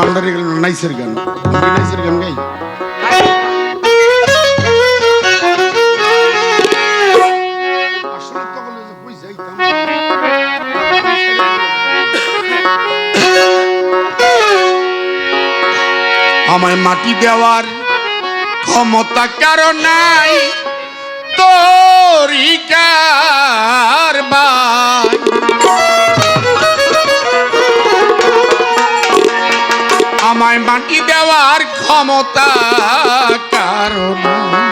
ভান্ডারে গেল নাইসের গান, নাইসের গান গাই। আমায় মাটি দেওয়ার ক্ষমতা কারো নাই, তরিকার ভাই আমায় মাটি দেওয়ার ক্ষমতা কারো নাই।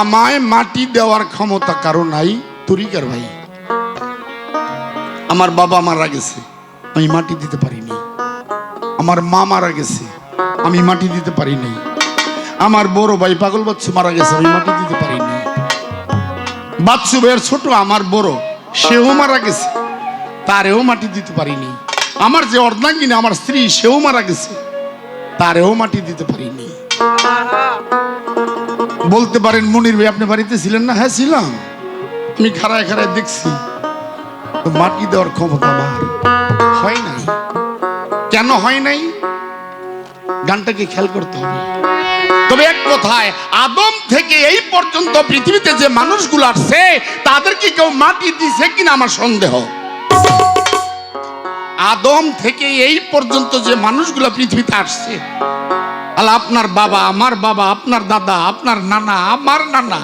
আমায় মাটি দেওয়ার ক্ষমতা কারো নাই, তরিকার ভাই। আমার বাবা মারা গেছে, আমি মাটি দিতে পারিনি। আমার মা মারা গেছে, আমি মাটি দিতে পারিনি। আমার বড় ভাই পাগল বাচ্চু মারা গেছে, আমি মাটি দিতে পারিনি। বাচ্চু ভাইয়ের ছোট আমার বড়, সেও মারা গেছে, তারেও মাটি দিতে পারিনি। আমার যে অর্ধাঙ্গিনী আমার স্ত্রী, সেও মারা গেছে, তারেও মাটি দিতে পারিনি। বলতে পারেন মনির ভাই আপনি বাড়িতে ছিলেন না? হ্যাঁ ছিলাম, আমি খাড়ায় খাড়ায় দেখছি। তো মাটি দেওয়ার ক্ষমতা আমার হয় নাই। কেন হয় নাই? গানটাকে খেয়াল করতে হবে। তবে এক কথায়, আদম থেকে এই পর্যন্ত পৃথিবীতে যে মানুষগুলো আসছে তাদেরকে কেউ মাটি দিছে কিনা আমার সন্দেহ। আদম থেকে এই পর্যন্ত যে মানুষগুলো পৃথিবীতে আসছে, আপনার বাবা, আমার বাবা, আপনার দাদা, আপনার নানা, আমার নানা,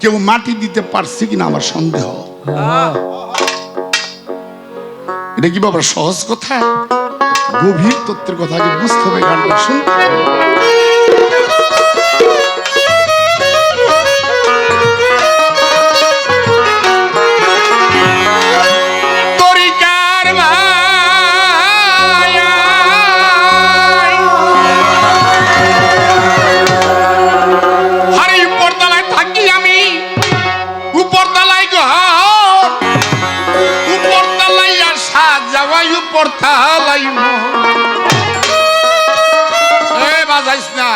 কেউ মাটি দিতে পারছে কিনা আমার সন্দেহ। এটা কি বাবা সহজ কথা? গভীর তত্ত্বের কথা আগে বুঝতে হবে, গানটা শুনতে হবে। বাজাইস না,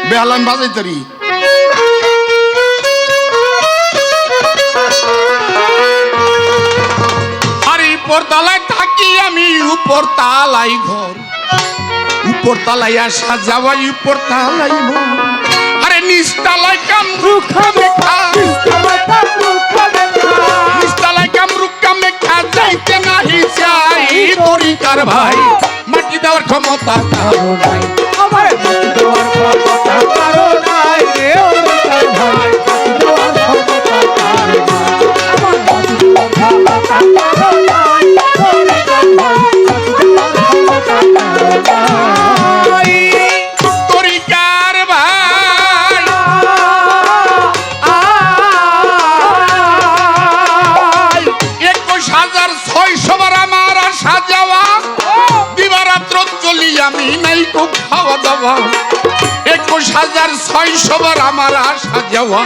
বেহালাম বাজাই তারি। আরে উপর তালায় থাকি আমি, উপর তালাই ঘর, উপর তালাই আসা যাওয়াই উপর তালাই মন। আরে নিচ তালায় কামরু খাবে খা, নিচ তালায় কামরু কামে খা, যাইতে নাহি চাই তরিকার ভাই। মাটি দেওয়ার ক্ষমতা কারো নাই, আমার মাটি দেওয়ার ক্ষমতা কারো নাই রে তরিকার ভাই। মাটি দেওয়ার ক্ষমতা কারো নাই, আমার মাটি দেওয়ার ক্ষমতা কারো নাই তরিকার ভাই। মাটি দেওয়ার ক্ষমতা কারো নাই তরিকার ভাই। 21,600 বার আমার আসা যাওয়া, দিবারাত্র চলি আমি নাই কো খাওয়া দাওয়া। 21,600 বার আমার আসা যাওয়া,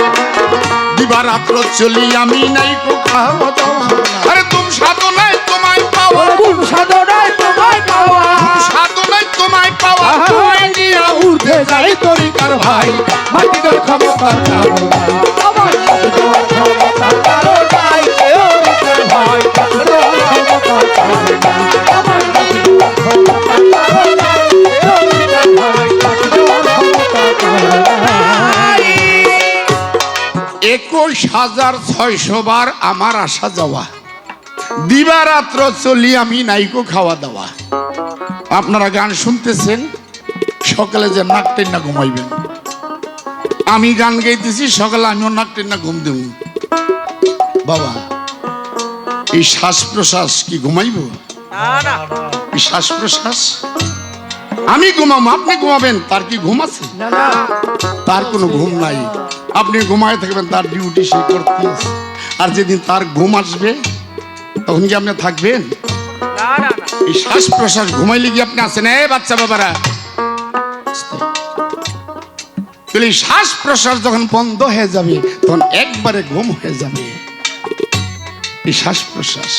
দিবারাত্র চলি আমি নাই কো খাওয়া দাওয়া। আরে তুম সাধনায় তোমায় পাওয়া, তুম সাধনায় তোমায় পাওয়া, তুম সাধনায় তোমায় পাওয়া, তোমায় নিয়ে উঠে যাই তরিকার ভাই। মাটি দেওয়ার ক্ষমতা কারো নাই, আমার মাটি দেওয়ার ক্ষমতা কারো নাই তরিকার ভাই। মাটি দেওয়ার ক্ষমতা কারো নাই, আমার মাটি দেওয়ার ক্ষমতা কারো নাই তরিকার ভাই। মাটি দেওয়ার ক্ষমতা কারো নাই। 21,600 বার আমার আসা যাওয়া, দিবারাত্র চলি আমি নাইকো খাওয়া দাওয়া। আপনারা গান শুনতেছেন, সকালে যে নাক টেন্না ঘুমাইবেন। আমি গান গাইতেছি, সকালে আমিও নাক টেন্না ঘুম দেব। বাবা, এই শ্বাস প্রশ্বাস কি ঘুমাইব? এই শ্বাস প্রশ্বাস আমি ঘুমাবো, আপনি ঘুমাবেন, তার কি ঘুম আছে? তার কোনো ঘুম নাই। আপনি ঘুমায় থাকবেন, তার ডিউটি সে করতে আছে। আর যেদিন তার ঘুম আসবে তখন কি আপনি থাকবেন? এই শ্বাস প্রশ্বাস ঘুমাইলে কি আপনি আছেন? এই বাচ্চা বাবারা, এই শ্বাস প্রশ্বাস যখন বন্ধ হয়ে যাবে তখন একবারে ঘুম হয়ে যাবে। এই শ্বাস প্রশ্বাস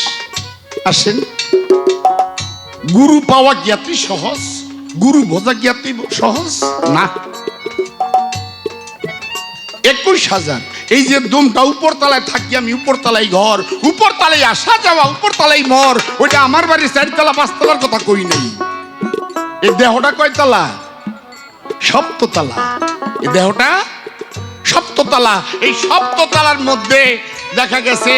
আসেন, গুরু পাওয়া জ্ঞাতি সহজ, গুরু বোঝা জ্ঞাতি সহজ না। 21,000। এই যে দুমটা উপর তলায় থাকি আমি, উপর তলায় ঘর, উপর তলায় আসা যাওয়া, উপর তলায় মর, ওইটা আমার বাড়ির 4 তলা 5 তলার কথা কই নাই। এই দেহটা কয় তলা? 7 তলা। এই দেহটা 7 তলা। এই 7 তলার মধ্যে দেখা গেছে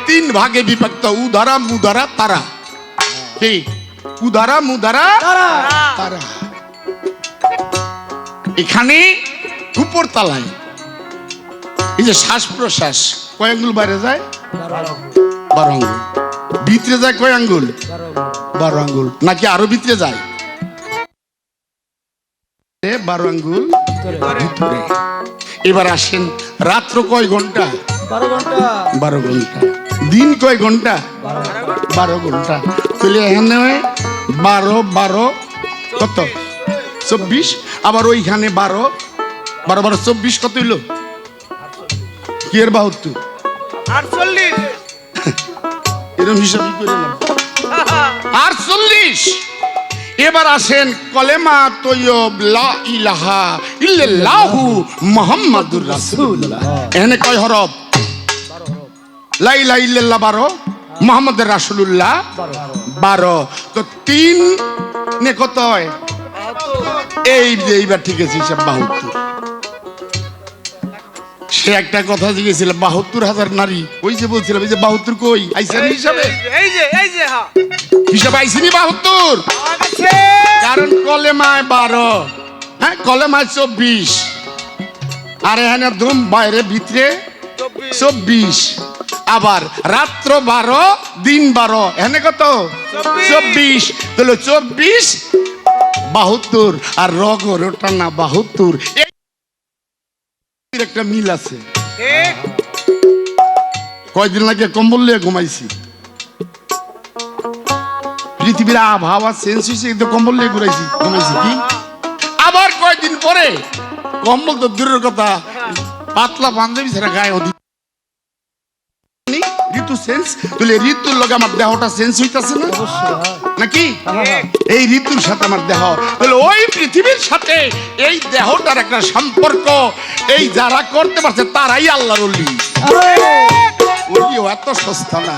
3 ভাগে বিভক্ত, উদারা মুদারা তারা। কি উদারা মুদারা তারা? এখানে উপর তলায় এই যে শ্বাস প্রশ্বাস কয় আঙ্গুল বাইরে যায়? 12 আঙ্গুল। ভিতরে যায় কয় আঙ্গুল? 12 আঙ্গুল। নাকি আরো ভিতরে যায়? 12 আঙ্গুল ভিতরে। এবার আসেন, রাত্র কয় ঘন্টা? 12 ঘন্টা। দিন কয় ঘন্টা? 12 ঘন্টা। তাহলে এখানে 12 12 কত? 24। আবার ওইখানে 12 12 12 24 কত হইল? কি এর 72? 48। এরকম হিসাবই করে নাও। 48। এবার আসেন, কলেমা তৈয়ব লা ইলাহা ইল্লাল্লাহু মুহাম্মাদুর রাসূলুল্লাহ। এখানে কয় হরফ? 12 লা ইলাহা ইল্লাল্লাহ 12, মুহাম্মাদুর রাসূলুল্লাহ 12। তো 3 নে কত হয়? এই যে এইবার ঠিক আছে, হিসাব 72। সে একটা কথা জিজ্ঞেছিল, 72,000 নারী, ওই যে বলছিলাম, এই যে 72 কই আইছেন হিসাবে? এই যে হ্যাঁ হিসাব আইছিনি 72? কারণ কলেমায় 12, হ্যাঁ কলেমায় 24, আর এখানে দুম বাইরে ভিতরে 24। আবার রাত্র 12 দিন 12, এখানে কত? 24। তাহলে 24 72 আর রগর ওটা না 72। একটা মিল আছে। কয়দিন লাগে কম্বল নিয়ে ঘুমাইছি, পৃথিবীর আবহাওয়া চেঞ্জ হয়েছে কিন্তু কম্বল নিয়ে ঘুমাইছি কি। আবার কয়দিন পরে কম্বল তো দূরের কথা, পাতলা পাঞ্জাবি ছাড়া গায়ে ঋতু চেঞ্জ। তাহলে ঋতুর লগে আমার দেহটা চেঞ্জ হইতাছে না নাকি? এই ঋতুর সাথে আমার দেহ, তাহলে ওই পৃথিবীর সাথে এই দেহটার একটা সম্পর্ক, এই যারা করতে পারছে তারাই আল্লাহর ওলি। ওলিও এত সস্তা না।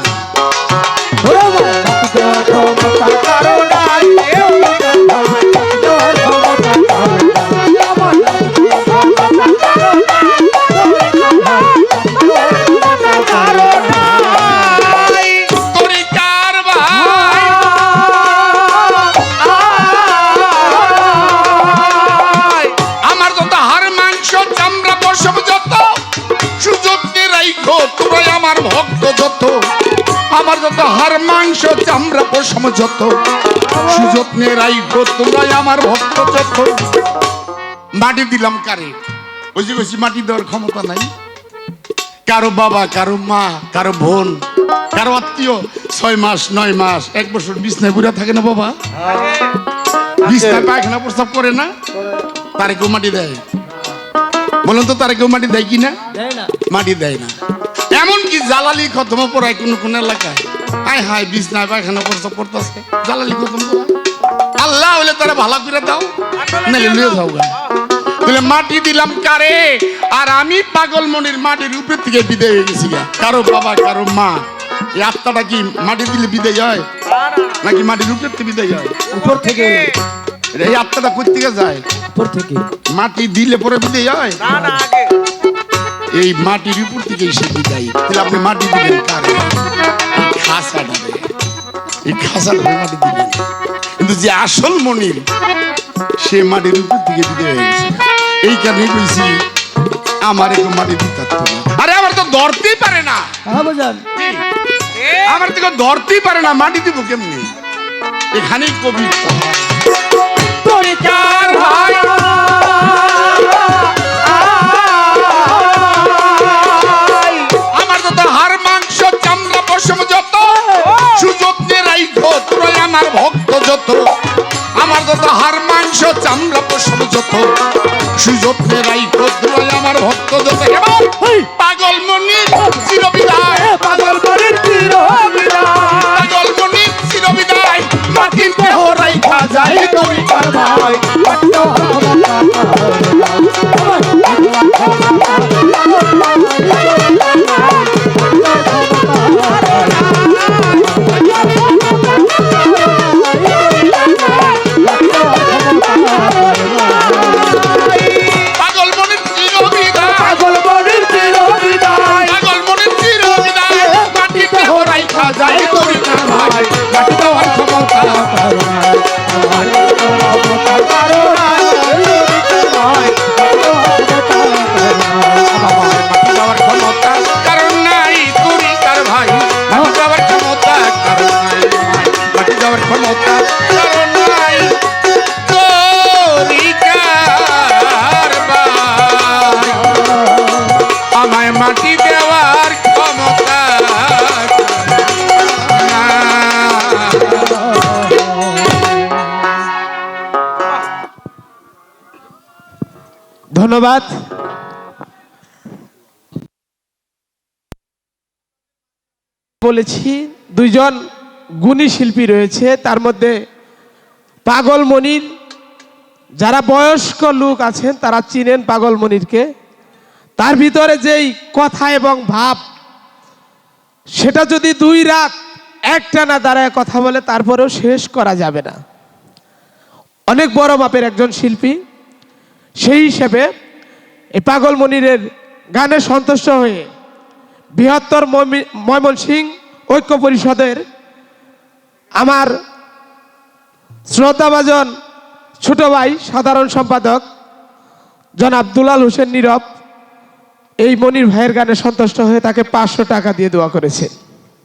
আমার যত হার মাংস চামড়া পশম যত, সুযত্নে রাইখো তোমরা আমার ভক্ত যত। মাটি দিলাম কারে? ওই যে কইছি মাটি দেওয়ার ক্ষমতা নাই। কারো বাবা, কারো মা, কারো বোন, কারো আত্মীয় 6 মাস 9 মাস 1 বছর বিছনায় বুড়া থাকে না বাবা? বিছনায় পায়খানা প্রস্তাব করে না? তারে কেউ মাটি দেয়? বলুন তো, তারে কেউ মাটি দেয় কি না? মাটি দেয় না। এমনকি জালালি খতম পড়ায় কোন এলাকায়, হায় হায় বিছনায় পায়খানা প্রস্তাব করতেছে, জালালি খতম পড়ায়। আল্লাহ হইলে তারা ভালো করে দাও, নাইলে লয়ে যাও। তাহলে মাটি দিলাম কারে? আর আমি পাগল মনির মাটির উপর থেকে বিদায় হয়ে গেছি। কারো বাবা, কারো মা, এই আত্মাটা কি মাটি দিলে বিদায় হয় নাকি মাটির উপর থেকে বিদায় হয়? উপর থেকে। এই আত্মাটা কোথা থেকে যায়? উপর থেকে। মাটি দিলে পরে বিদায় হয়? এই মাটির উপর থেকে এসে বিদায়। তাহলে আপনি মাটি দিলেন কারে? খাসাটারে, এই খাসাটারে মাটি দিলেন। কিন্তু যে আসল মনির সে মাটির উপর থেকে বিদায় হয়ে গেছে। এই কারণে কইছি আমার একটু মাটি দিতে পারতো না। আরে আমার তো ধরতেই পারে না, আমার তো ধরতেই পারে না, মাটি দিব কেমনি? এখানেই কবিতা। আমার যত হাড় মাংস চামড়া পশম যত, সুযত্নে রাইখো তোরা আমার ভক্ত যত। আমার যত হাড় মাংস চামড়া পশম যত, সুযত্নে রাইখো তোরা আমার ভক্ত যত। এবার পাগল মনির চিরবিদায়, পাগল মনির চিরবিদায়, পাগল মনির চিরবিদায়। মাটির দেহ রাইখা যায় তুই কার ভাই। ধন্যবাদ। বলেছি দুইজন গুণী শিল্পী রয়েছে, তার মধ্যে পাগল মনির, যারা বয়স্ক লোক আছেন তারা চিনেন পাগল মনিরকে। তার ভিতরে যেই কথা এবং ভাব, সেটা যদি 2 রাত একটানা দাঁড়ায় কথা বলে তারপরেও শেষ করা যাবে না। অনেক বড় মাপের একজন শিল্পী, সেই হিসেবে এই পাগল মনিরের গানে সন্তুষ্ট হয়ে বৃহত্তর ময়মনসিংহ ঐক্য পরিষদের আমার শ্রদ্ধাভাজন ছোট ভাই সাধারণ সম্পাদক জনাব দুলাল হোসেন নীরব এই মনির ভাইয়ের গানে সন্তুষ্ট হয়ে তাকে 500 টাকা দিয়ে দোয়া করেছে।